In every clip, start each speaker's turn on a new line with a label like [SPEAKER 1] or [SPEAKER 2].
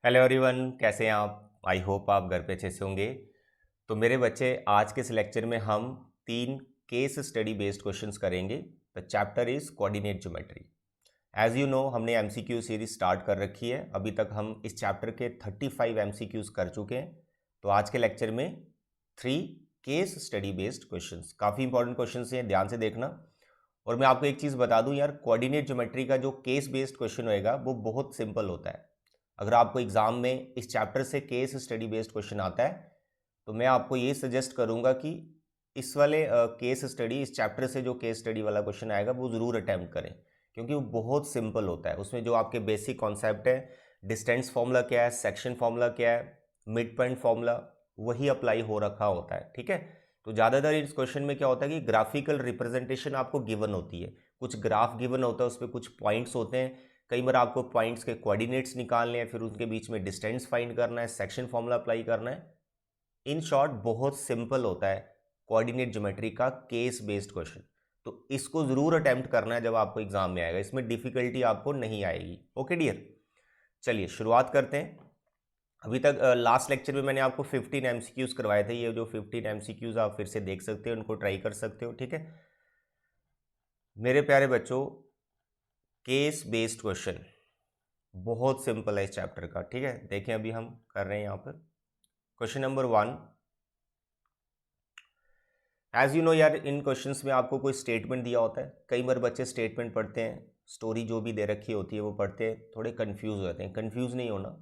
[SPEAKER 1] Hello everyone, कैसे हैं आप? आई होप आप घर पे अच्छे से होंगे। तो मेरे बच्चे, आज के इस लेक्चर में हम 3 केस स्टडी बेस्ड क्वेश्चंस करेंगे। The chapter is coordinate geometry. As you know, हमने एमसीक्यू सीरीज स्टार्ट कर रखी है। अभी तक हम इस चैप्टर के 35 एमसीक्यूज कर चुके हैं। तो आज के लेक्चर में 3 केस स्टडी बेस्ड क्वेश्चंस, काफ़ी इंपॉर्टेंट क्वेश्चंस हैं, ध्यान से देखना। और मैं आपको एक चीज़ बता दूं यार, कोऑर्डिनेट ज्योमेट्री का जो केस बेस्ड क्वेश्चन होएगा वो बहुत सिंपल होता है। अगर आपको एग्जाम में इस चैप्टर से केस स्टडी बेस्ड क्वेश्चन आता है तो मैं आपको ये सजेस्ट करूंगा कि इस वाले केस स्टडी, इस चैप्टर से जो केस स्टडी वाला क्वेश्चन आएगा वो ज़रूर अटैम्प्ट करें, क्योंकि वो बहुत सिंपल होता है। उसमें जो आपके बेसिक कॉन्सेप्ट है, डिस्टेंस फॉर्मूला क्या है, सेक्शन फॉर्मूला क्या है, मिड पॉइंट फॉर्मूला, वही अप्लाई हो रखा होता है। ठीक है। तो ज़्यादातर इस क्वेश्चन में क्या होता है कि ग्राफिकल रिप्रेजेंटेशन आपको गिवन होती है, कुछ ग्राफ गिवन होता है, उस पर कुछ पॉइंट्स होते हैं। कई बार आपको पॉइंट्स के कोऑर्डिनेट्स निकालने हैं, फिर उनके बीच में डिस्टेंस फाइंड करना है, सेक्शन फॉर्मूला अप्लाई करना है। इन शॉर्ट बहुत सिंपल होता है कोऑर्डिनेट ज्योमेट्री का केस बेस्ड क्वेश्चन। तो इसको जरूर अटेम्प्ट करना है जब आपको एग्जाम में आएगा, इसमें डिफिकल्टी आपको नहीं आएगी। ओके डियर, चलिए शुरुआत करते हैं। अभी तक लास्ट लेक्चर में मैंने आपको 15 एमसीक्यूज करवाए थे। ये जो 15 एमसीक्यूज आप फिर से देख सकते हो, उनको ट्राई कर सकते हो। ठीक है मेरे प्यारे बच्चों, केस बेस्ड क्वेश्चन बहुत सिंपल है इस चैप्टर का। ठीक है, देखें अभी हम कर रहे हैं यहाँ पर question number 1। As you know यार, इन क्वेश्चंस में आपको कोई स्टेटमेंट दिया होता है। कई बार बच्चे स्टेटमेंट पढ़ते हैं, स्टोरी जो भी दे रखी होती है वो पढ़ते हैं, थोड़े कंफ्यूज हो जाते हैं। कंफ्यूज नहीं होना।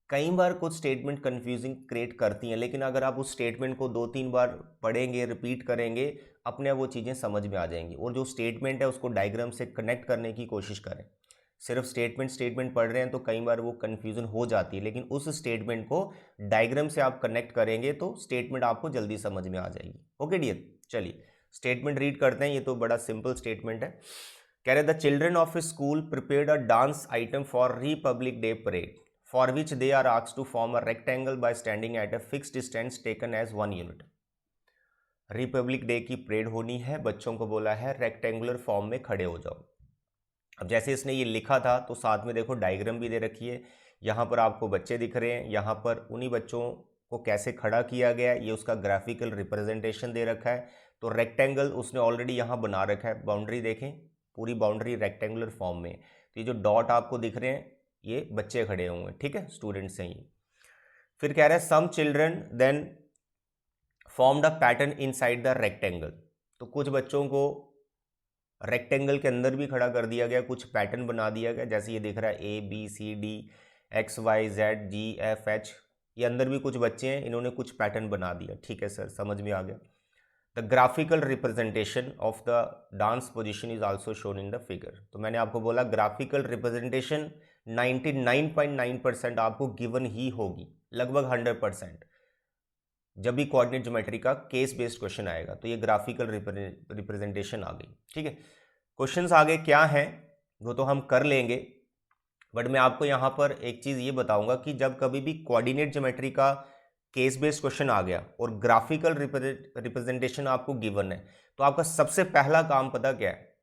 [SPEAKER 1] कई बार कुछ स्टेटमेंट कंफ्यूजिंग क्रिएट करती हैं, लेकिन अगर आप उस स्टेटमेंट को 2-3 बार पढ़ेंगे, रिपीट करेंगे, अपने आप वो चीज़ें समझ में आ जाएंगी। और जो स्टेटमेंट है उसको डायग्राम से कनेक्ट करने की कोशिश करें। सिर्फ स्टेटमेंट स्टेटमेंट पढ़ रहे हैं तो कई बार वो कन्फ्यूजन हो जाती है, लेकिन उस स्टेटमेंट को डायग्राम से आप कनेक्ट करेंगे तो स्टेटमेंट आपको जल्दी समझ में आ जाएगी। ओके डियर, चलिए स्टेटमेंट रीड करते हैं। ये तो बड़ा सिंपल स्टेटमेंट है। कह रहे the children of a school prepared a dance item for Republic Day parade for which they are asked to form a rectangle by standing at a fixed distance taken as 1 unit. Republic Day की parade होनी है, बच्चों को बोला है rectangular form में खड़े हो जाओ। अब जैसे इसने ये लिखा था तो साथ में देखो डायग्राम भी दे रखी है। यहाँ पर आपको बच्चे दिख रहे हैं, यहाँ पर उन्हीं बच्चों को कैसे खड़ा किया गया है ये उसका ग्राफिकल रिप्रेजेंटेशन दे रखा है। तो रेक्टेंगल उसने ऑलरेडी यहाँ बना रखा है। बाउंड्री देखें, पूरी बाउंड्री रेक्टेंगुलर फॉर्म में। तो ये जो डॉट आपको दिख रहे हैं ये बच्चे खड़े होंगे। ठीक है, स्टूडेंट्स हैं ये। फिर कह रहा है some children then formed a pattern inside the rectangle. तो कुछ बच्चों को रेक्टेंगल के अंदर भी खड़ा कर दिया गया, कुछ पैटर्न बना दिया गया। जैसे ये दिख रहा है ABCD XYZ G F H, ये अंदर भी कुछ बच्चे हैं, इन्होंने कुछ पैटर्न बना दिया। ठीक है सर, समझ में आ गया। The graphical representation of the dance position is also shown in the figure. तो मैंने आपको बोला ग्राफिकल रिप्रेजेंटेशन 99.9% आपको गिवन ही होगी, लगभग 100%। जब भी कोऑर्डिनेट ज्योमेट्री का केस बेस्ड क्वेश्चन आएगा तो ये ग्राफिकल रिप्रेजेंटेशन आ गई। ठीक है, क्वेश्चंस आगे क्या हैं वो तो हम कर लेंगे, बट मैं आपको यहाँ पर एक चीज़ ये बताऊंगा कि जब कभी भी कोऑर्डिनेट ज्योमेट्री का केस बेस्ड क्वेश्चन आ गया और ग्राफिकल रिप्रेजेंटेशन आपको गिवन है, तो आपका सबसे पहला काम पता क्या है?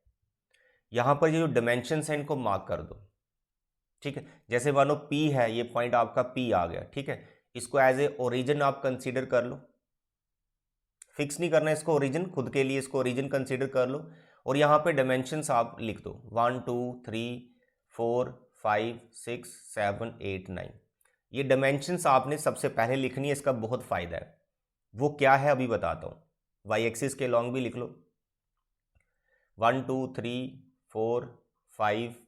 [SPEAKER 1] यहाँ पर ये जो डिमेंशंस हैं इनको मार्क कर दो। ठीक है, जैसे मानो P है, ये पॉइंट आपका P आ गया। ठीक है, इसको एज ए ओरिजिन आप कंसीडर कर लो। फिक्स नहीं करना इसको ओरिजिन, खुद के लिए इसको ओरिजिन कंसीडर कर लो। और यहाँ पे डायमेंशंस आप लिख दो 1 2 3 4 5 6 7 8 9। ये डायमेंशंस आपने सबसे पहले लिखनी है, इसका बहुत फायदा है। वो क्या है अभी बताता हूँ। वाई एक्सिस के लॉन्ग भी लिख लो 1 2 3 4 5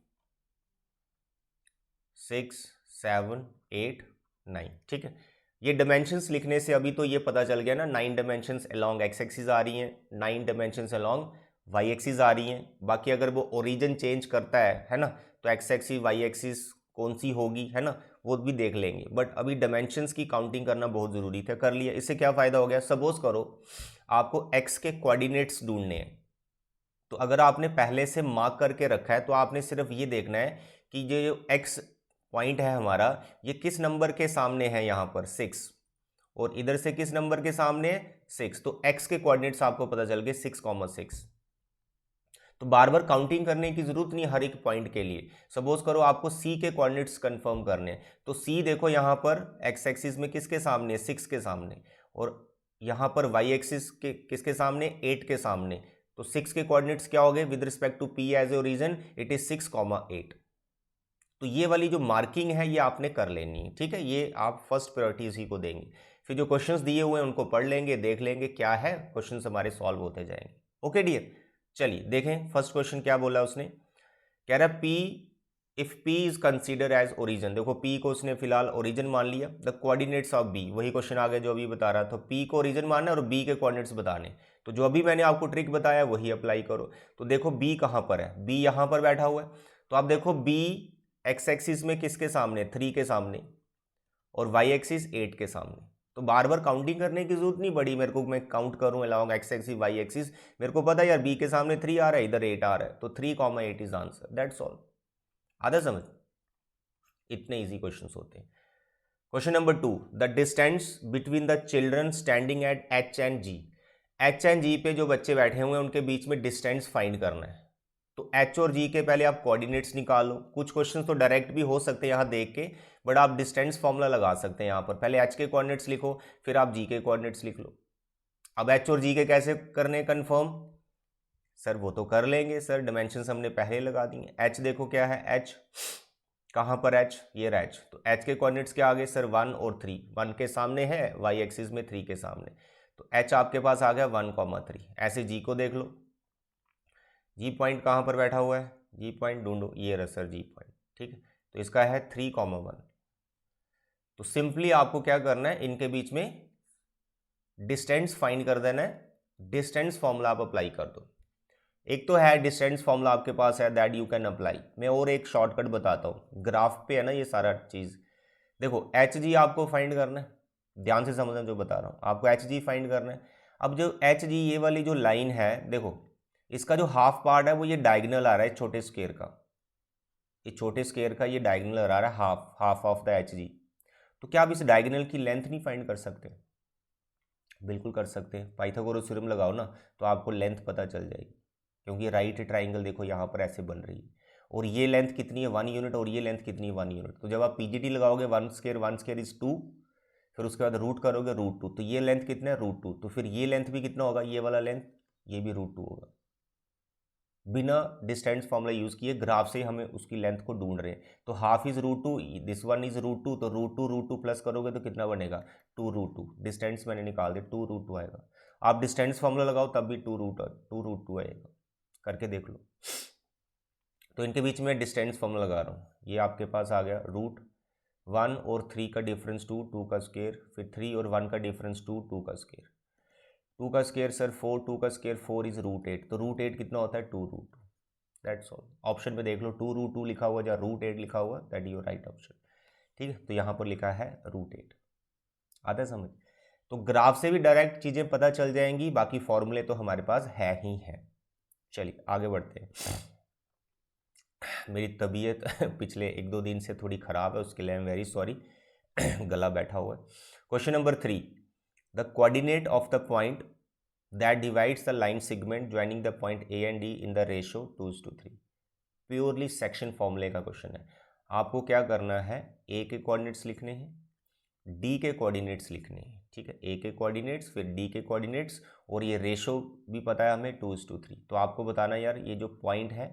[SPEAKER 1] 6 7 8 9। ठीक है, ये डायमेंशंस लिखने से अभी तो ये पता चल गया ना, 9 डायमेंशंस अलोंग एक्स एक्सिस आ रही हैं, 9 डायमेंशंस अलोंग वाई एक्सिस आ रही हैं। बाकी अगर वो ओरिजिन चेंज करता है ना, तो एक्स एक्सिस वाई एक्सिस कौन सी होगी, है ना, वो भी देख लेंगे। बट अभी डायमेंशंस की काउंटिंग करना बहुत ज़रूरी था, कर लिया। इससे क्या फ़ायदा हो गया? सपोज करो आपको एक्स के कोऑर्डिनेट्स ढूंढने हैं, तो अगर आपने पहले से मार्क करके रखा है तो आपने सिर्फ ये देखना है कि ये जो एक्स पॉइंट है हमारा, ये किस नंबर के सामने है, यहाँ पर 6, और इधर से किस नंबर के सामने है 6। तो x के कोऑर्डिनेट्स आपको पता चल गए 6,6। तो बार बार काउंटिंग करने की जरूरत नहीं हर एक पॉइंट के लिए। सपोज करो आपको सी के कोऑर्डिनेट्स कंफर्म करने हैं, तो सी देखो यहाँ पर एक्स एक्सिस में किसके सामने, 6 के सामने, और यहाँ पर वाई एक्सिस के किसके सामने, 8 के सामने। तो 6 के कोऑर्डिनेट्स क्या हो गए with respect to P as origin, it is 6,8। तो ये वाली जो मार्किंग है ये आपने कर लेनी है, ठीक है। ये आप फर्स्ट प्रायोरिटी इसी को देंगे। फिर जो क्वेश्चंस दिए हुए हैं उनको पढ़ लेंगे, देख लेंगे क्या है, क्वेश्चंस हमारे सॉल्व होते जाएंगे। ओके डियर, चलिए देखें फर्स्ट क्वेश्चन क्या बोला उसने। कह रहा P if P is consider as origin. देखो पी को उसने फिलहाल ओरिजिन मान लिया। द कोऑर्डिनेट्स ऑफ बी, वही क्वेश्चन आगे जो अभी बता रहा था, पी को ओरिजिन मानना और बी के कोऑर्डिनेट्स बताने। तो जो अभी मैंने आपको ट्रिक बताया वही अप्लाई करो। तो देखो बी कहाँ पर है, बी यहाँ पर बैठा हुआ है। तो आप देखो बी एक्स एक्सिस में किसके सामने, 3 के सामने, और वाई एक्सिस 8 के सामने। तो बार बार काउंटिंग करने की जरूरत नहीं पड़ी मेरे को, मैं काउंट करूं along X axis Y axis. मेरे को पता है यार बी के सामने 3 आ रहा है, इधर 8 आ रहा है, तो 3,8 इज आंसर, दैट्स ऑल। आधा समझ, इतने इजी क्वेश्चंस होते हैं। Question number 2, the distance between the children standing at H and G. H and G पे जो बच्चे बैठे हुए हैं उनके बीच में डिस्टेंस फाइंड करना है। तो एच और जी के पहले आप कोऑर्डिनेट्स निकालो। कुछ क्वेश्चन तो डायरेक्ट भी हो सकते हैं यहाँ देख के, बट आप डिस्टेंस फॉर्मूला लगा सकते हैं यहाँ पर। पहले एच के कोऑर्डिनेट्स लिखो, फिर आप जी के कोऑर्डिनेट्स लिख लो। अब एच और जी के कैसे करने कंफर्म, सर वो तो कर लेंगे सर, डायमेंशंस हमने पहले लगा दिए। एच देखो क्या है, एच कहाँ पर, एच ये रहा एच। तो एच के कोऑर्डिनेट्स क्या आ गए सर, 1 और 3। 1 के सामने है वाई एक्सिस में, 3 के सामने, तो एच आपके पास आ गया 1,3। ऐसे जी को देख लो, जी पॉइंट कहाँ पर बैठा हुआ है, जी पॉइंट ढूंढो, ये रहा सर जी पॉइंट, ठीक है। तो इसका है 3,1। तो सिंपली आपको क्या करना है, इनके बीच में डिस्टेंस फाइंड कर देना है। डिस्टेंस फॉर्मूला आप अप्लाई कर दो। एक तो है डिस्टेंस फॉर्मूला आपके पास है, दैट यू कैन अप्लाई। मैं और एक शॉर्टकट बताता हूँ, ग्राफ पे है ना ये सारा चीज़। देखो एच जी आपको फाइंड करना है, ध्यान से समझना जो बता रहा हूँ, आपको एच जी फाइंड करना है। अब जो एच जी ये वाली जो लाइन है, देखो इसका जो हाफ पार्ट है वो ये डायगोनल आ रहा है छोटे स्क्वायर का, ये छोटे स्क्वायर का ये डायगोनल आ रहा है, half of the H G. तो क्या आप इस डायगोनल की लेंथ नहीं फाइंड कर सकते, बिल्कुल कर सकते हैं। पाइथागोरस थ्योरम लगाओ ना तो आपको लेंथ पता चल जाएगी, क्योंकि राइट ट्राइंगल देखो यहाँ पर ऐसे बन रही है, और ये लेंथ कितनी है 1 यूनिट, और ये लेंथ कितनी है 1 यूनिट। तो जब आप पीजीटी लगाओगे 1 स्क्वायर इज 2, फिर उसके बाद रूट करोगे √2, तो ये लेंथ कितना है √2, तो फिर ये लेंथ भी कितना होगा, ये वाला लेंथ, ये भी √2 होगा। बिना डिस्टेंस फॉर्मूला यूज किए ग्राफ से हमें उसकी लेंथ को ढूंढ रहे हैं। तो half is √2, this one is √2, तो √2 प्लस करोगे तो कितना बनेगा 2√2। डिस्टेंस मैंने निकाल दिया, 2√2 आएगा। आप डिस्टेंस फॉर्मूला लगाओ तब भी 2√2 आएगा, करके देख लो। तो इनके बीच में डिस्टेंस फॉर्मूला लगा रहा हूँ, ये आपके पास आ गया √1 और 3 का डिफरेंस 2, 2 का स्क्वायर, फिर 3 और 1 का डिफरेंस 2, 2 का स्क्वायर, 2 का स्क्वायर सर 4, 2 का स्क्वायर 4 इज √8, तो √8 कितना होता है 2√2। That's all. ऑप्शन में देख लो 2√2 लिखा हुआ या √8 लिखा हुआ, दैट योर राइट ऑप्शन, ठीक है। तो यहाँ पर लिखा है √8। आता है समझ। तो ग्राफ से भी डायरेक्ट चीज़ें पता चल जाएंगी, बाकी फॉर्मूले तो हमारे पास है ही है। चलिए आगे बढ़ते हैं। मेरी तबीयत पिछले 1-2 दिन से थोड़ी ख़राब है, उसके लिए आई एम वेरी सॉरी, गला बैठा हुआ है। Question number 3, the coordinate of the point that divides the line segment joining the point A and D in the ratio 2:3। Purely section फॉर्मूले का क्वेश्चन है। आपको क्या करना है, A के कोऑर्डिनेट्स लिखने हैं, D के कोऑर्डिनेट्स लिखने हैं, ठीक है। A के कोऑर्डिनेट्स फिर D के कोऑर्डिनेट्स, और ये रेशो भी पता है हमें 2:3। तो आपको बताना यार ये जो पॉइंट है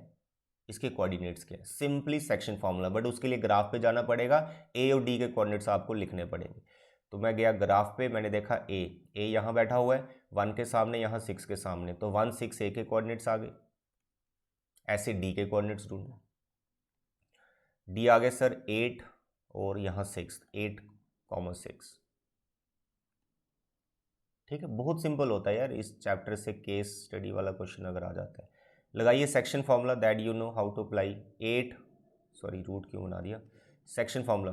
[SPEAKER 1] इसके कोऑर्डिनेट्स क्या है, सिंपली सेक्शन फॉर्मूला, बट उसके लिए ग्राफ पे जाना पड़ेगा, A और D के कोऑर्डिनेट्स आपको लिखने पड़ेंगे। तो मैं गया ग्राफ पे, मैंने देखा ए यहाँ बैठा हुआ है 1 के सामने, यहाँ 6 के सामने, तो 1 6 ए के कोऑर्डिनेट्स आ गए। ऐसे डी के कोऑर्डिनेट्स ढूंढो, डी आ गए सर 8 और यहाँ 6, 8,6, ठीक है। बहुत सिंपल होता है यार, इस चैप्टर से केस स्टडी वाला क्वेश्चन अगर आ जाता है। लगाइए section formula, that you know how to apply. 8 sorry root क्यों बना दिया, सेक्शन फॉर्मूला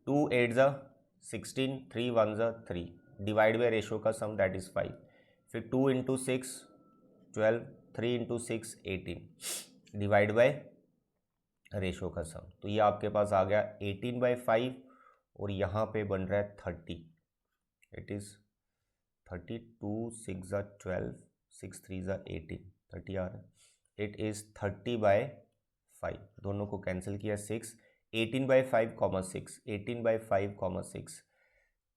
[SPEAKER 1] 2 8 ज़ा 16, 3 1 ज़ा 3, डिवाइड बाई रेशो का सम दैट इज़ 5, फिर 2 × 6 12, 3 × 6 18, डिवाइड बाय रेशो का सम। तो ये आपके पास आ गया 18/5, और यहाँ पे बन रहा है 30, इट इज़ 32 6 ज़ा 12, 6 3 ज़ा 18, 30 आ रहा है। इट इज़ 30/5, दोनों को कैंसिल किया 6, 18/5, 6,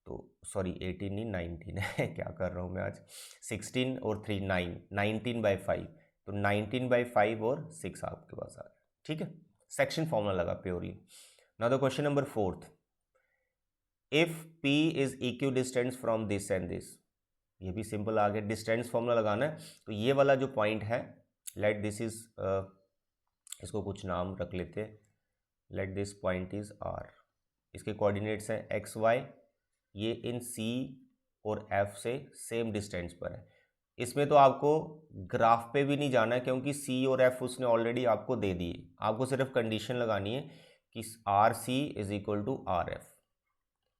[SPEAKER 1] तो सॉरी 18 नहीं 19 है क्या कर रहा हूँ मैं आज, 16 और 3 9, 19/5, तो 19/5 और 6 आपके पास आ गया, ठीक है। सेक्शन फॉर्मूला लगा purely. Now the question number 4, if P is equi distance from this and this, ये भी सिंपल आ गया, डिस्टेंस फॉर्मूला लगाना है। तो ये वाला जो पॉइंट है, लेट दिस इज, इसको कुछ नाम रख लेते हैं, let this point is R, इसके कोऑर्डिनेट्स हैं XY, ये इन C और F से सेम डिस्टेंस पर है। इसमें तो आपको ग्राफ पे भी नहीं जाना है क्योंकि C और F उसने ऑलरेडी आपको दे दिए, आपको सिर्फ कंडीशन लगानी है कि RC is equal to RF,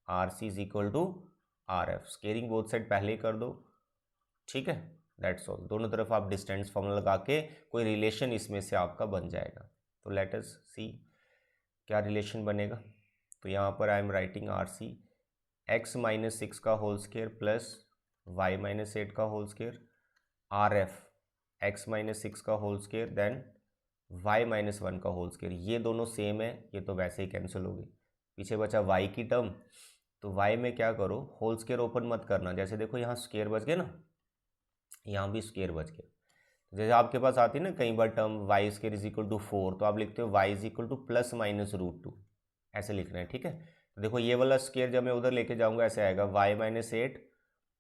[SPEAKER 1] RC is equal to RF, squaring both side पहले ही कर दो, ठीक है, दैट्स ऑल। दोनों तरफ आप डिस्टेंस फॉर्मूला लगा के कोई रिलेशन इसमें से आपका बन जाएगा। तो लेट अस सी क्या रिलेशन बनेगा। तो यहाँ पर I am writing RC x-6 का होल स्केयर प्लस y-8 का होल स्केयर, RF x-6 का होल स्केयर देन y-1 का होल स्केयर, ये दोनों सेम है, ये तो वैसे ही कैंसिल हो गई। पीछे बचा y की टर्म, तो y में क्या करो, होल स्केयर ओपन मत करना, जैसे देखो यहाँ स्केयर बच गया ना, यहाँ भी स्केयर बच गया। तो जैसे आपके पास आती है ना कई बार term y square is equal to 4, तो आप लिखते हो y इज इक्वल टू +-√2, ऐसे लिखना है, ठीक है। तो देखो ये वाला स्केयर जब मैं उधर लेके जाऊंगा ऐसे आएगा y-8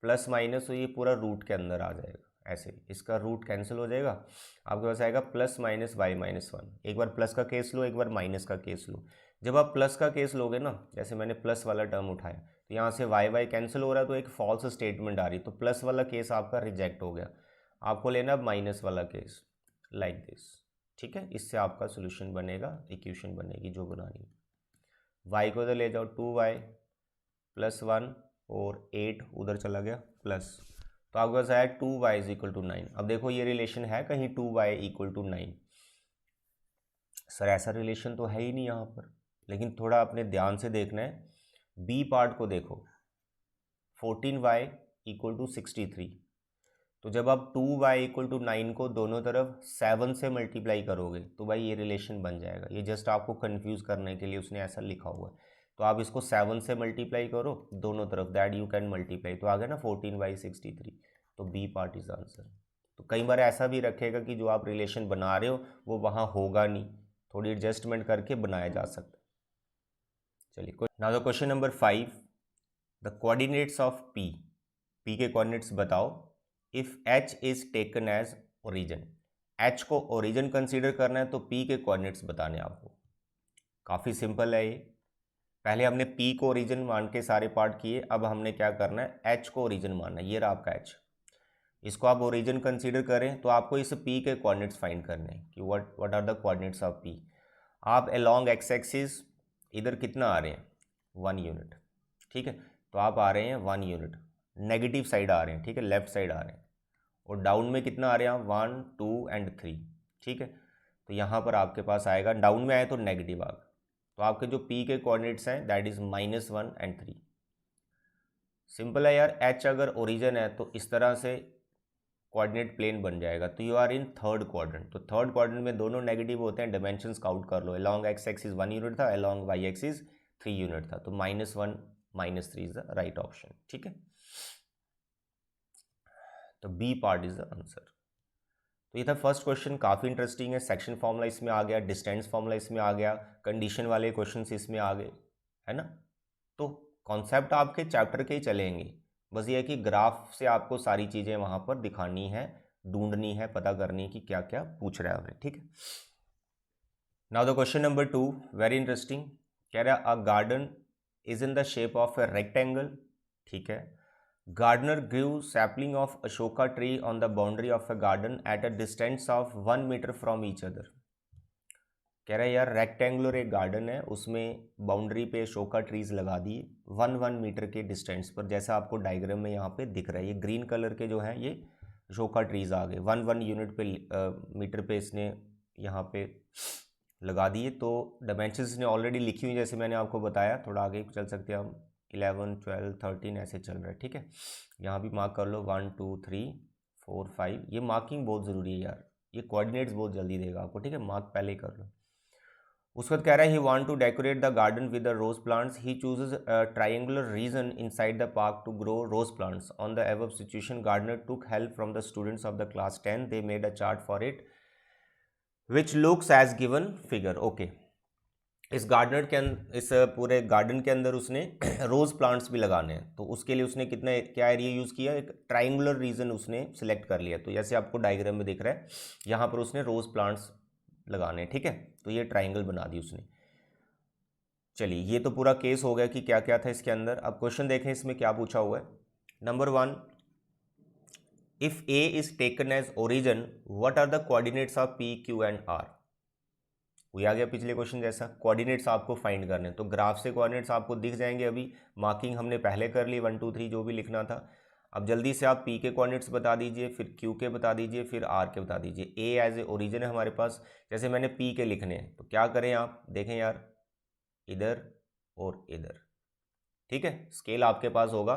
[SPEAKER 1] प्लस माइनस, तो ये पूरा रूट के अंदर आ जाएगा, ऐसे इसका रूट कैंसिल हो जाएगा, आपके पास आएगा +-y-1। एक बार प्लस का केस लो, एक बार माइनस का केस लो। जब आप प्लस का केस लोगे ना, जैसे मैंने प्लस वाला टर्म उठाया, तो यहाँ से y कैंसिल हो रहा है, तो एक फॉल्स स्टेटमेंट आ रही, तो प्लस वाला केस आपका रिजेक्ट हो गया, आपको लेना माइनस वाला केस, लाइक दिस, ठीक है। इससे आपका सोल्यूशन बनेगा, इक्वेशन बनेगी जो बनानी है। y को इधर ले जाओ, 2y + 1 और 8 उधर चला गया प्लस, तो आपके पास आया 2y = 9। अब देखो ये रिलेशन है कहीं 2y = 9, सर ऐसा रिलेशन तो है ही नहीं यहाँ पर, लेकिन थोड़ा अपने ध्यान से देखना है। बी पार्ट को देखो, 14y = 63, तो जब आप 2y = 9 को दोनों तरफ 7 से मल्टीप्लाई करोगे तो भाई ये रिलेशन बन जाएगा। ये जस्ट आपको कंफ्यूज करने के लिए उसने ऐसा लिखा हुआ है, तो आप इसको 7 से मल्टीप्लाई करो दोनों तरफ, दैट यू कैन मल्टीप्लाई, तो आ गया ना 14/63, तो बी पार्ट इज आंसर। तो कई बार ऐसा भी रखेगा कि जो आप रिलेशन बना रहे हो वो वहाँ होगा नहीं, थोड़ी एडजस्टमेंट करके बनाया जा सकता है। चलिए now the question number 5, the coordinates of P, P के कोऑर्डिनेट्स बताओ if h is taken as origin, h को ओरिजिन कंसीडर करना है तो p के कोऑर्डिनेट्स बताने आपको। काफ़ी सिंपल है ये, पहले हमने p को ओरिजिन मान के सारे पार्ट किए, अब हमने क्या करना है, h को ओरिजिन मानना है। ये रहा आपका h, इसको आप ओरिजिन कंसीडर करें तो आपको इस p के कोऑर्डिनेट्स फाइंड करने हैं कि what are the coordinates of p। आप अलोंग x एक्सिस इधर कितना आ रहे हैं, 1 यूनिट, ठीक है, तो आप आ रहे हैं 1 यूनिट, नेगेटिव साइड आ रहे हैं, ठीक है, लेफ्ट साइड आ रहे हैं, और डाउन में कितना आ रहे हैं, 1 2 एंड 3, ठीक है। तो यहाँ पर आपके पास आएगा, डाउन में आए तो नेगेटिव आ गया, तो आपके जो p के कोऑर्डिनेट्स हैं दैट इज -1 एंड 3। सिंपल है यार, h अगर ओरिजिन है तो इस तरह से कोऑर्डिनेट प्लेन बन जाएगा, तो you are in third quadrant, तो थर्ड क्वाड्रेंट में दोनों नेगेटिव होते हैं, डायमेंशंस काउंट कर लो, अलोंग x एक्सिस 1 यूनिट था, अलोंग y एक्सिस 3 यूनिट था, तो -1 -3 इज द राइट ऑप्शन, ठीक है। तो B part is the answer. तो ये था फर्स्ट क्वेश्चन, काफ़ी इंटरेस्टिंग है, सेक्शन फॉर्मूला इसमें आ गया, डिस्टेंस फॉर्मूला इसमें आ गया, कंडीशन वाले क्वेश्चन इसमें आ गए, है ना। तो कॉन्सेप्ट आपके चैप्टर के ही चलेंगे, बस ये है कि ग्राफ से आपको सारी चीज़ें वहाँ पर दिखानी है, ढूंढनी है, पता करनी है कि क्या क्या पूछ रहा है उन्हें, ठीक है। Now the question number 2, very interesting, कह रहा है a garden is in the shape of a rectangle, ठीक है। Gardener grew sapling of Ashoka tree on the boundary of a garden at a distance of 1 meter from each other। कह रहा है यार rectangular एक गार्डन है, उसमें boundary पे अशोका ट्रीज लगा दिए 1 मीटर के डिस्टेंस पर, जैसा आपको डायग्राम में यहाँ पे दिख रहा है, ये ग्रीन कलर के जो हैं ये अशोका ट्रीज आ गए 1 यूनिट पे मीटर पे इसने यहाँ पे लगा दिए। तो डायमेंशंस ने ऑलरेडी लिखी हुई, जैसे मैंने आपको बताया, थोड़ा आगे चल सकते हैं हम, 11 12 13 ऐसे चल रहा है, ठीक है। यहाँ भी मार्क कर लो 1 2 3 4 5, ये मार्किंग बहुत ज़रूरी है यार, ये कोऑर्डिनेट्स बहुत जल्दी देगा आपको, ठीक है, मार्क पहले ही कर लो। उसके बाद कह रहा है he want to decorate the garden with the rose plants, he chooses a triangular region inside the park to grow rose plants. On the above situation gardener took help from the students of the class 10, they made a chart for it which looks as given figure. Okay, इस gardener के इस पूरे garden के अंदर उसने रोज plants भी लगाने हैं, तो उसके लिए उसने कितना क्या एरिया यूज़ किया, एक ट्राइंगुलर रीजन उसने सिलेक्ट कर लिया। तो जैसे आपको डायग्राम में दिख रहा है, यहाँ पर उसने रोज प्लांट्स लगाने हैं, ठीक है, तो ये ट्राइंगल बना दी उसने। चलिए, ये तो पूरा केस हो गया कि क्या क्या था इसके अंदर। अब क्वेश्चन देखें इसमें क्या पूछा हुआ है। Number 1, if A is taken as origin what are the coordinates of P Q and R. वही आ गया पिछले क्वेश्चन जैसा, कोऑर्डिनेट्स आपको फाइंड करने, तो ग्राफ से कोऑर्डिनेट्स आपको दिख जाएंगे। अभी मार्किंग हमने पहले कर ली 1 2 3 जो भी लिखना था। अब जल्दी से आप पी के कोऑर्डिनेट्स बता दीजिए, फिर क्यू के बता दीजिए, फिर आर के बता दीजिए। ए एज ए ओरिजिन है हमारे पास, जैसे मैंने पी के लिखने हैं, तो क्या करें आप देखें यार, इधर और इधर, ठीक है। स्केल आपके पास होगा,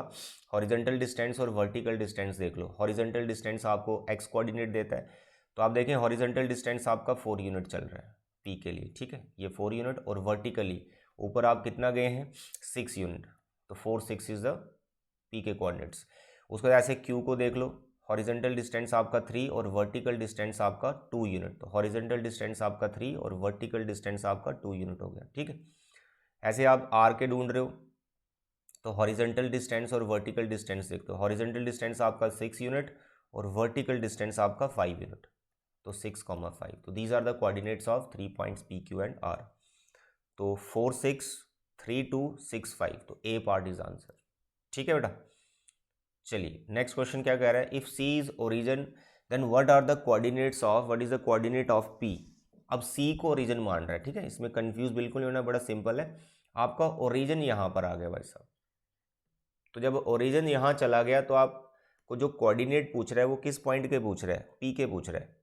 [SPEAKER 1] हॉरिजॉन्टल डिस्टेंस और वर्टिकल डिस्टेंस देख लो। हॉरिजॉन्टल डिस्टेंस आपको एक्स कोऑर्डिनेट देता है, तो आप देखें हॉरिजॉन्टल डिस्टेंस आपका 4 यूनिट चल रहा है पी के लिए, ठीक है, ये 4 यूनिट। और वर्टिकली ऊपर आप कितना गए हैं, 6 यूनिट, तो 4 6 इज द पी के कोऑर्डिनेट्स। उसके बाद ऐसे क्यू को देख लो, हॉरिजॉन्टल डिस्टेंस आपका 3 और वर्टिकल डिस्टेंस आपका 2 यूनिट, तो हॉरिजॉन्टल डिस्टेंस आपका 3 और वर्टिकल डिस्टेंस आपका 2 यूनिट हो गया, ठीक है। ऐसे आप आर के ढूंढ रहे हो, तो हॉरिजॉन्टल डिस्टेंस और वर्टिकल डिस्टेंस देखते हो, हॉरिजॉन्टल डिस्टेंस आपका 6 यूनिट और वर्टिकल डिस्टेंस आपका 5 यूनिट, तो 6,5। तो these are the coordinates of 3 points P Q and R. तो 4 6 3 2 6 5, तो ए पार्ट इज आंसर, ठीक है बेटा। चलिए नेक्स्ट क्वेश्चन क्या कह रहा है, if C is origin then what are the coordinates of, what is the coordinate of P. अब सी को ओरिजिन मान रहा है, ठीक है, इसमें कंफ्यूज बिल्कुल नहीं होना, बड़ा सिंपल है। आपका ओरिजिन यहाँ पर आ गया भाई साहब, तो जब ओरिजिन यहाँ चला गया तो आपको जो कोऑर्डिनेट पूछ रहा है वो किस पॉइंट के पूछ रहा है, पी के पूछ रहा है।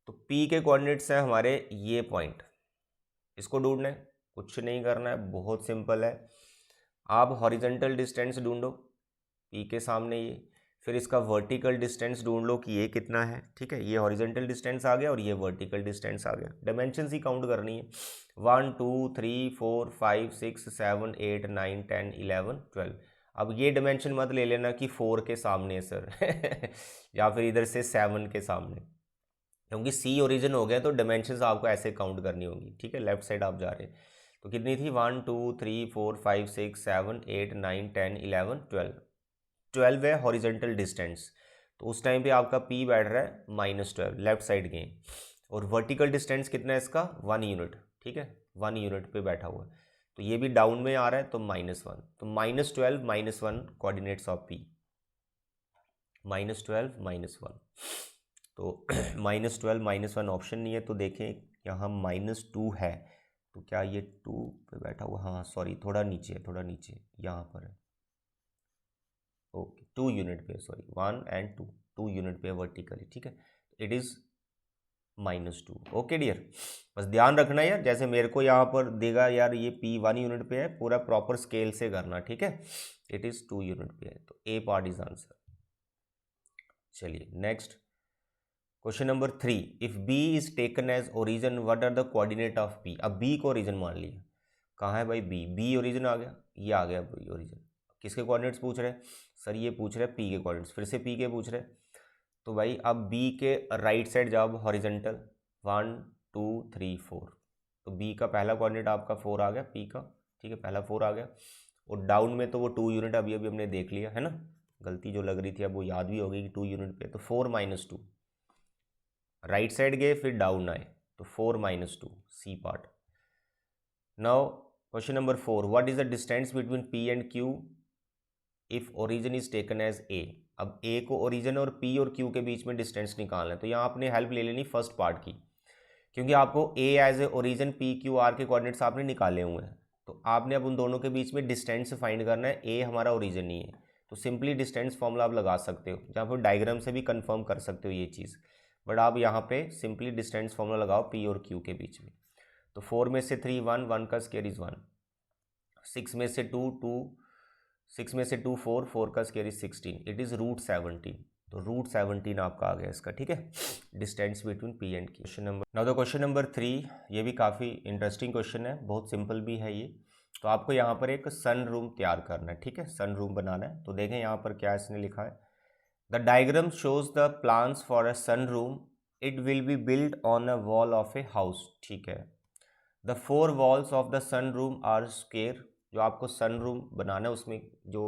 [SPEAKER 1] तो पी के कोऑर्डिनेट्स हैं हमारे ये पॉइंट, इसको ढूंढना है, कुछ नहीं करना है, बहुत सिंपल है। आप हॉरिजॉन्टल डिस्टेंस ढूंढो पी के सामने ये, फिर इसका वर्टिकल डिस्टेंस ढूंढ लो कि ये कितना है, ठीक है। ये हॉरिजॉन्टल डिस्टेंस आ गया और ये वर्टिकल डिस्टेंस आ गया, डायमेंशंस ही काउंट करनी है। 1 2 3 4 5 6 7 8 9 10 11 12। अब ये डायमेंशन मत ले लेना कि 4 के सामने सर या फिर इधर से 7 के सामने, क्योंकि सी ओरिजिन हो गया तो डायमेंशंस आपको ऐसे काउंट करनी होगी, ठीक है। लेफ्ट साइड आप जा रहे हैं, तो कितनी थी, 1 2 3 4 5 6 7 8 9 10 11 12। 12 है हॉरिजॉन्टल डिस्टेंस, तो उस टाइम पे आपका पी बैठ रहा है -12, लेफ्ट साइड गए। और वर्टिकल डिस्टेंस कितना है इसका, 1 यूनिट, ठीक है, 1 यूनिट पे बैठा हुआ है, तो ये भी डाउन में आ रहा है, तो -1, तो -12 -1 कोऑर्डिनेट्स ऑफ पी, -12 -1। तो -12 -1 ऑप्शन नहीं है, तो देखें यहाँ -2 है, तो क्या ये 2 पे बैठा हुआ, हाँ सॉरी थोड़ा नीचे है, थोड़ा नीचे यहाँ पर है, ओके 2 यूनिट पे, सॉरी 1 एंड 2 यूनिट पे वर्टिकली, ठीक है, इट इज़ -2। ओके डियर, बस ध्यान रखना यार, जैसे मेरे को यहाँ पर देगा यार ये पी 1 यूनिट पे है, पूरा प्रॉपर स्केल से करना, ठीक है। इट इज़ 2 यूनिट पे है, तो ए पार्ट इज आंसर। चलिए next question number 3, if B is taken as origin what are the coordinate of P. अब बी को ओरिजिन मान लिया, कहाँ है भाई बी ओरिजिन आ गया, ये आ गया बी ओरिजिन। किसके कोऑर्डिनेट्स पूछ रहे हैं सर, ये पूछ रहे हैं पी के कोऑर्डिनेट्स, फिर से पी के पूछ रहे हैं, तो भाई अब बी के राइट साइड जाओ, हॉरिजॉन्टल 1 2 3 4, तो बी का पहला कोऑर्डिनेट आपका 4 आ गया पी का, ठीक है, पहला 4 आ गया। और डाउन में तो वो 2 यूनिट अभी अभी हमने देख लिया है ना, गलती जो लग रही थी अब वो याद भी होगी कि 2 यूनिट पे, तो 4 -2, राइट साइड गए फिर डाउन आए, तो 4 -2 C part. Now question number 4, what is the distance between P and Q if origin is taken as A. अब ए को ओरिजिन और पी और क्यू के बीच में डिस्टेंस निकालना है, तो यहाँ आपने हेल्प ले लेनी फर्स्ट पार्ट की, क्योंकि आपको A as a origin P Q R के कोऑर्डिनेट्स आपने निकाले हुए हैं, तो आपने अब उन दोनों के बीच में डिस्टेंस फाइंड करना है। ए हमारा ओरिजिन नहीं है, तो सिंपली डिस्टेंस फॉर्मूला आप लगा सकते हो, जहाँ पर डायग्राम से भी कंफर्म कर सकते हो ये चीज़, बट आप यहाँ पे सिंपली डिस्टेंस फॉर्मूला लगाओ पी और क्यू के बीच में। तो 4 में से 3 1, 1 का स्क्वायर इज 1, 6 में से 2 2, 6 में से 2 4, 4 का स्क्वायर इज 16, इट इज़ √17। तो √17 आपका आ गया इसका, ठीक है, distance between P and Q. Question number now the question number 3, ये भी काफ़ी इंटरेस्टिंग क्वेश्चन है, बहुत सिंपल भी है ये। तो आपको यहाँ पर एक सन रूम तैयार करना है, ठीक है, सन रूम बनाना है। तो देखें यहाँ पर क्या इसने लिखा है, the diagram shows the plans for a sun room, it will be build on a wall of a house, ठीक है। The 4 walls of the sun room are square, जो आपको सन रूम बनाना है उसमें जो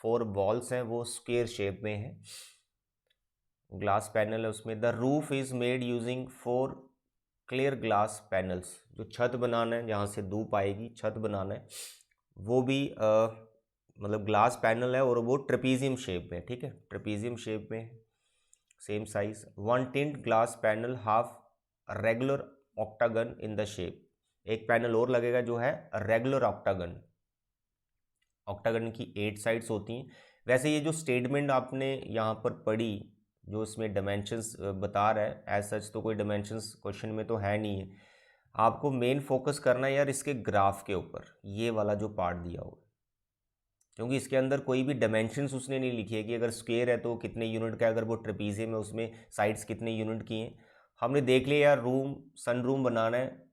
[SPEAKER 1] 4 वॉल्स हैं वो स्क्वेयर शेप में है, ग्लास पैनल है उसमें। The roof is made using 4 clear glass panels, जो छत बनाना है जहाँ से धूप आएगी, छत बनाना है वो भी मतलब ग्लास पैनल है और वो ट्रेपीजियम शेप में, ठीक है, ट्रेपीजियम शेप में, same size. 1 tint glass panel half regular octagon in the shape, एक पैनल और लगेगा जो है रेगुलर ऑक्टागन, ऑक्टागन की 8 साइड्स होती हैं। वैसे ये जो स्टेटमेंट आपने यहाँ पर पढ़ी, जो इसमें डायमेंशंस बता रहा है, एज सच तो कोई डायमेंशंस क्वेश्चन में तो है नहीं है, आपको मेन फोकस करना है यार इसके ग्राफ के ऊपर, ये वाला जो पार्ट दिया हुआ, क्योंकि इसके अंदर कोई भी डायमेंशंस उसने नहीं लिखी है कि अगर स्क्वायर है तो कितने यूनिट का, अगर वो ट्रेपीजियम है उसमें साइड्स कितने यूनिट की हैं। हमने देख लिया यार, रूम सन रूम बनाना है,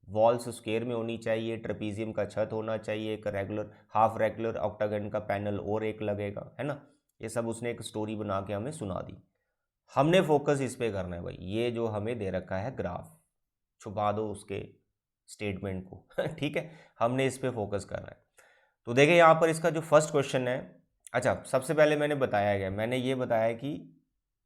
[SPEAKER 1] वॉल्स स्क्वायर में होनी चाहिए, ट्रेपीजियम का छत होना चाहिए, एक रेगुलर हाफ रेगुलर ऑक्टागन का पैनल और एक लगेगा, है ना। ये सब उसने एक स्टोरी बना के हमें सुना दी। हमने फोकस इस पे करना है भाई, ये जो हमें दे रखा है ग्राफ, छुपा दो उसके स्टेटमेंट को ठीक है, हमने इस पे फोकस करना है। तो देखिए यहाँ पर इसका जो फर्स्ट क्वेश्चन है, अच्छा सबसे पहले मैंने बताया गया, मैंने ये बताया कि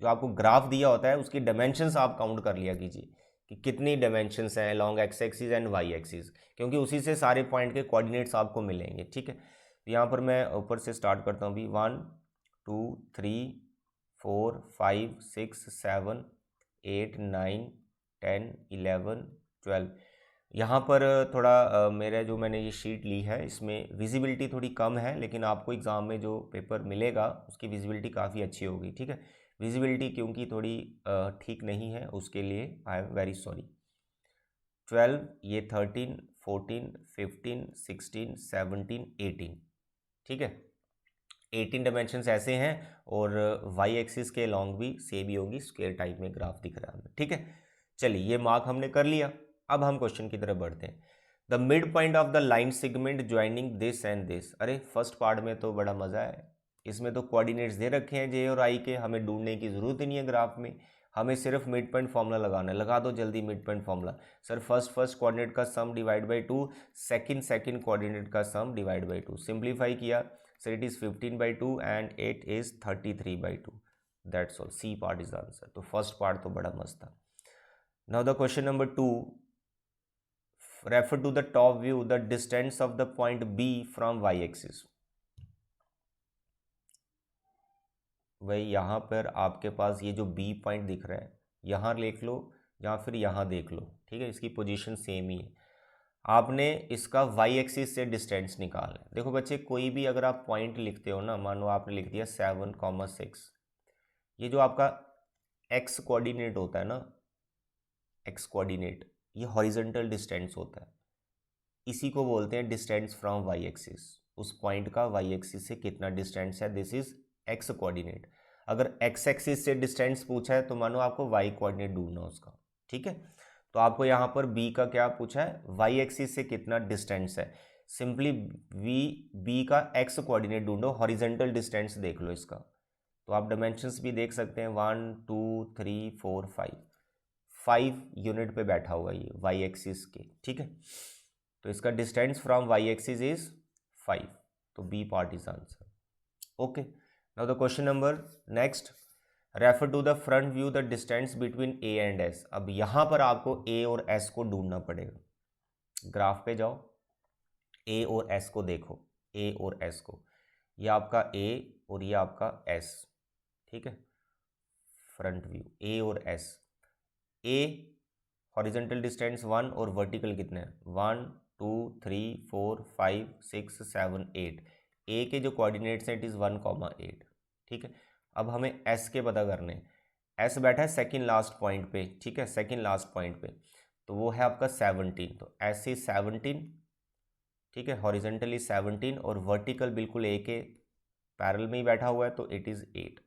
[SPEAKER 1] जो आपको ग्राफ दिया होता है उसकी डायमेंशंस आप काउंट कर लिया कीजिए कि कितनी डायमेंशंस हैं long X axis and Y axis, क्योंकि उसी से सारे पॉइंट के कोऑर्डिनेट्स आपको मिलेंगे, ठीक है। तो यहाँ पर मैं ऊपर से स्टार्ट करता हूँ अभी, 1 2 3 4 5 6 7 8 9 10 11 12। यहाँ पर थोड़ा मेरा जो मैंने ये शीट ली है इसमें विजिबिलिटी थोड़ी कम है, लेकिन आपको एग्ज़ाम में जो पेपर मिलेगा उसकी विजिबिलिटी काफ़ी अच्छी होगी, ठीक है। विजिबिलिटी क्योंकि थोड़ी ठीक नहीं है, उसके लिए आई एम वेरी सॉरी। 12, ये 13 14 15 16 17 18, ठीक है। 18 डायमेंशंस ऐसे हैं और वाई एक्सिस के लॉन्ग भी सेम ही होगी, स्क्वायर टाइप में ग्राफ दिख रहा है हमें, ठीक है। चलिए ये मार्क हमने कर लिया, अब हम क्वेश्चन की तरफ बढ़ते हैं। The mid point of the line segment joining this and this, अरे फर्स्ट पार्ट में तो बड़ा मजा है, इसमें तो कोऑर्डिनेट्स दे रखे हैं जे और आई के, हमें ढूंढने की जरूरत ही नहीं है ग्राफ में, हमें सिर्फ मिड पॉइंट फॉर्मूला लगाना है। लगा दो जल्दी mid point formula. Sir first coordinate का सम डिवाइड बाई 2, सेकंड कोऑर्डिनेट का सम डिवाइड बाई 2, सिंप्लीफाई किया, so it is 15/2 and 8 is 33/2, that's all, C part is the answer। तो फर्स्ट पार्ट तो बड़ा मस्त था। now the question number 2, refer to the top view the distance of the point B from y axis। भाई यहाँ पर आपके पास ये जो B पॉइंट दिख रहा है, यहाँ लिख लो या फिर यहाँ देख लो, ठीक है, इसकी पोजीशन सेम ही है। आपने इसका वाई एक्सिस से डिस्टेंस निकालना है। देखो बच्चे, कोई भी अगर आप पॉइंट लिखते हो ना, मान लो आपने लिख दिया 7,6, ये जो आपका एक्स कोऑर्डिनेट होता है ना, एक्स कोऑर्डिनेट, ये हॉरिजॉन्टल डिस्टेंस होता है, इसी को बोलते हैं डिस्टेंस फ्रॉम वाई एक्सिस। उस पॉइंट का वाई एक्सिस से कितना डिस्टेंस है, दिस इज एक्स कोऑर्डिनेट। अगर एक्स एक्सिस से डिस्टेंस पूछा है तो मानो आपको वाई कोऑर्डिनेट ढूंढना उसका, ठीक है। तो आपको यहाँ पर बी का क्या पूछा है, वाई एक्सिस से कितना डिस्टेंस है, सिंपली बी का एक्स कोऑर्डिनेट ढूंढो, हॉरिजॉन्टल डिस्टेंस देख लो इसका। तो आप डायमेंशंस भी देख सकते हैं, 1 2 3 4 5 यूनिट पे बैठा हुआ ये वाई एक्सिस के, ठीक है। तो इसका distance from Y axis is 5, तो B part is answer. Okay, now the question number next, refer to the front view the distance between A and S. अब यहाँ पर आपको ए और एस को ढूंढना पड़ेगा, ग्राफ पे जाओ, ए और एस को देखो, ए और एस को, ये आपका ए और ये आपका एस, ठीक है, फ्रंट व्यू ए और एस। ए हॉरिजॉन्टल डिस्टेंस 1 और वर्टिकल कितने हैं, 1 2 3 4 5 6 7 8, ए के जो कोऑर्डिनेट्स हैं इट इज़ 1,8, ठीक है। अब हमें एस के पता करने, एस बैठा है सेकंड लास्ट पॉइंट पे, ठीक है, सेकंड लास्ट पॉइंट पे, तो वो है आपका 17, तो एस इज 17, ठीक है, हॉरिजॉन्टली 17 और वर्टिकल बिल्कुल ए के पैरेलल में ही बैठा हुआ है, तो इट इज़ 8।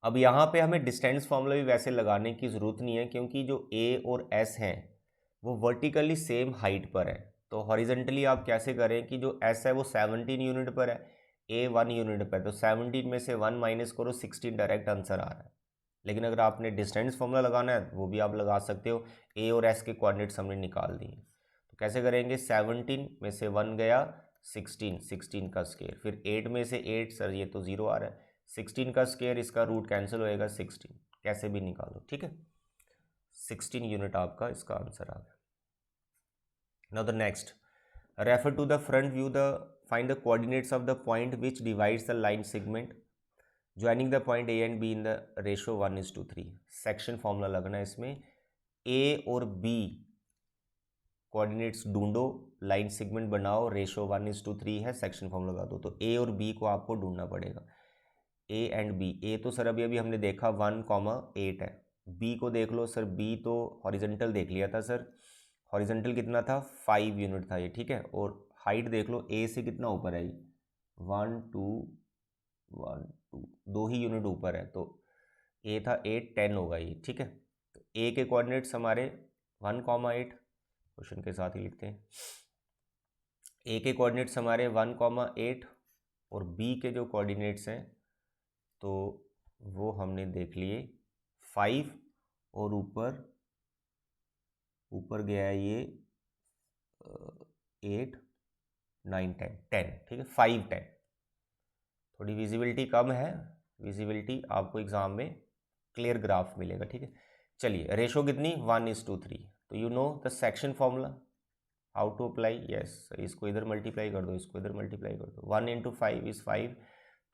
[SPEAKER 1] अब यहाँ पे हमें डिस्टेंस फार्मूला भी वैसे लगाने की ज़रूरत नहीं है, क्योंकि जो ए और एस हैं वो वर्टिकली सेम हाइट पर है। तो हॉरिजेंटली आप कैसे करें कि जो एस है वो 17 यूनिट पर है, ए 1 यूनिट पर है, तो 17 में से 1 माइनस करो, 16 डायरेक्ट आंसर आ रहा है। लेकिन अगर आपने डिस्टेंस फार्मूला लगाना है वो भी आप लगा सकते हो। ए और एस के कोऑर्डिनेट्स हमने निकाल दिए, तो कैसे करेंगे, 17 में से 1 गया, 16 का स्क्वायर, फिर 8 में से 8, सर ये तो 0 आ रहा है, 16 का स्क्वायर, इसका रूट कैंसिल होएगा 16, कैसे भी निकालो, ठीक है। 16 यूनिट आपका इसका आंसर आ गया। Now the next, refer to the front view, the find the coordinates of the point which divides the line segment joining the point A and B in the ratio 1:3। Section formula लगना है इसमें, A और B coordinates ढूंढो, line segment बनाओ, ratio 1:3 है, section formula लगा दो। तो ए और बी को आपको ढूंढना पड़ेगा, ए एंड बी। ए तो सर अभी हमने देखा 1,8 है, बी को देख लो सर, बी तो हॉरिजेंटल देख लिया था सर, हॉरिजेंटल कितना था, 5 यूनिट था ये, ठीक है। और हाइट देख लो, ए से कितना ऊपर है ये, 1 2 1 2, 2 ही यूनिट ऊपर है, तो ए था 8, 10 होगा ये, ठीक है। तो ए के कोऑर्डिनेट्स हमारे 1,8, क्वेश्चन के साथ ही लिखते हैं, ए के कोऑर्डिनेट्स हमारे 1,8 और बी के जो कोऑर्डिनेट्स हैं तो वो हमने देख लिए 5, और ऊपर गया है ये 8 9 10, ठीक है, 5 10। थोड़ी विजिबिलिटी कम है, विजिबिलिटी आपको एग्जाम में क्लियर ग्राफ मिलेगा, ठीक है। चलिए, रेशो कितनी, 1:3। तो you know the section formula, how to apply, yes, इसको इधर मल्टीप्लाई कर दो, इसको इधर मल्टीप्लाई कर दो, 1 × 5 इज़ 5,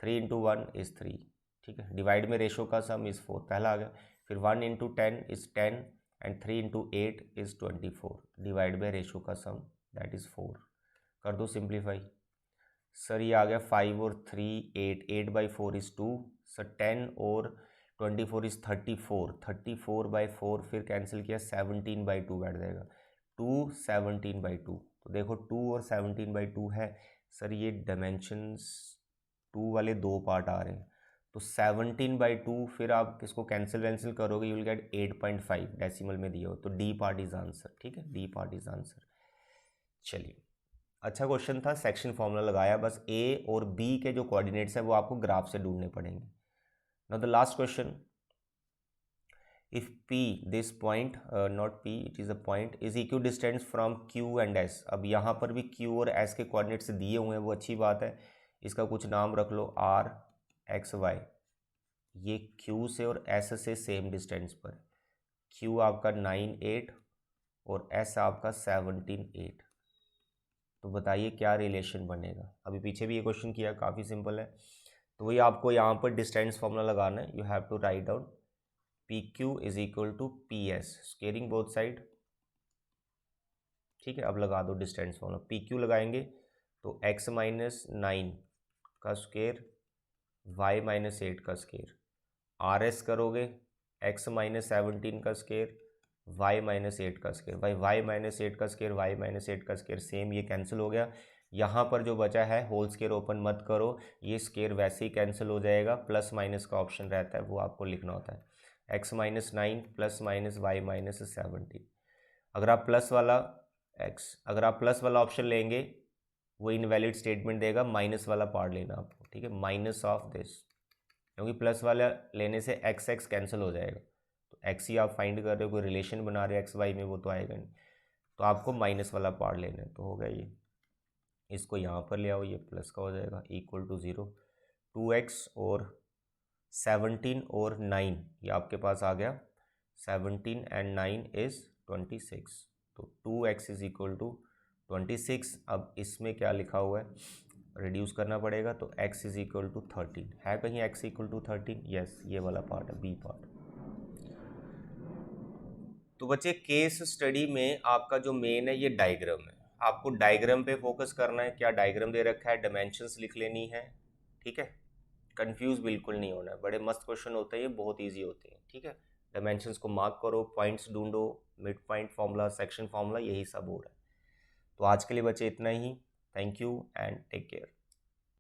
[SPEAKER 1] 3 × 1 इज़ 3, ठीक है। डिवाइड में रेशो का सम इज़ 4, पहला आ गया। फिर 1 × 10 is 10 and 3 × 8 is 24, divide by ratio का सम दैट इज़ 4, कर दो सिंप्लीफाई। सर ये आ गया 5 और 3 8, 8/4 इज़ 2, सर 10 और 24 इज़ 34, 34/4, फिर कैंसिल किया 17/2 बैठ जाएगा, 2 17/2। तो देखो 2 और 17/2 है सर, ये डायमेंशंस 2 वाले 2 पार्ट आ रहे हैं, तो 17/2, फिर आप इसको कैंसिल करोगे, यू विल गेट 8.5 डेसिमल में दिया हो, तो डी पार्ट इज आंसर, ठीक है, डी पार्ट इज आंसर। चलिए, अच्छा क्वेश्चन था, सेक्शन फॉर्मूला लगाया, बस ए और बी के जो कोऑर्डिनेट्स हैं वो आपको ग्राफ से ढूंढने पड़ेंगे। Now the last question, if P, this point, not P, it is a point, is equidistant from Q and S। अब यहाँ पर भी Q और S के कोऑर्डिनेट्स दिए हुए हैं, वो अच्छी बात है, इसका कुछ नाम रख लो R X Y, ये Q से और S से सेम डिस्टेंस पर, Q आपका 9 8 और S आपका 17 8। तो बताइए क्या रिलेशन बनेगा, अभी पीछे भी ये क्वेश्चन किया, काफ़ी सिंपल है। तो वही आपको यहाँ पर डिस्टेंस फॉर्मूला लगाना है, you have to write down PQ is equal to PS, squaring both side, ठीक है। अब लगा दो डिस्टेंस फॉर्मूला, PQ लगाएंगे तो x - 9 का स्क्वायर, y - 8 का स्क्वायर, RS करोगे x - 17 का स्क्वायर, y - 8 का स्क्वायर, भाई y - 8 का स्क्वायर, y - 8 का स्क्वायर सेम, ये कैंसिल हो गया। यहाँ पर जो बचा है होल स्क्वायर ओपन मत करो, ये स्क्वायर वैसे ही कैंसिल हो जाएगा, प्लस माइनस का ऑप्शन रहता है, वो आपको लिखना होता है, x - 9 प्लस माइनस y - 17। अगर आप प्लस वाला ऑप्शन लेंगे वो इनवैलिड स्टेटमेंट देगा, माइनस वाला पार्ट लेना आपको, ठीक है, माइनस ऑफ दिस, क्योंकि प्लस वाला लेने से x कैंसिल हो जाएगा, तो x ही आप फाइंड कर रहे हो, कोई रिलेशन बना रहे हो x y में, वो तो आएगा नहीं, तो आपको माइनस वाला पार्ट लेना है। तो हो गया ये, इसको यहाँ पर ले आओ, ये प्लस का हो जाएगा, इक्वल टू 0, 2x और 17 और 9 ये आपके पास आ गया, 17 एंड 9 इज़ 26, तो 2x इज इक्वल टू 26। अब इसमें क्या लिखा हुआ है, रिड्यूस करना पड़ेगा, तो x इज इक्वल टू 13 है, कहीं x इक्वल टू 13, यस, ये वाला पार्ट है, बी पार्ट। तो बच्चे केस स्टडी में आपका जो मेन है ये डायग्राम है, आपको डायग्राम पे फोकस करना है, क्या डायग्राम दे रखा है, डायमेंशंस लिख लेनी है, ठीक है, कंफ्यूज बिल्कुल नहीं होना है, बड़े मस्त क्वेश्चन होते हैं ये, बहुत इजी होते हैं, ठीक है। डायमेंशंस को मार्क करो, पॉइंट्स ढूंढो, mid point formula, section formula, यही सब हो रहा है। तो आज के लिए बच्चे इतना ही, thank you and take care.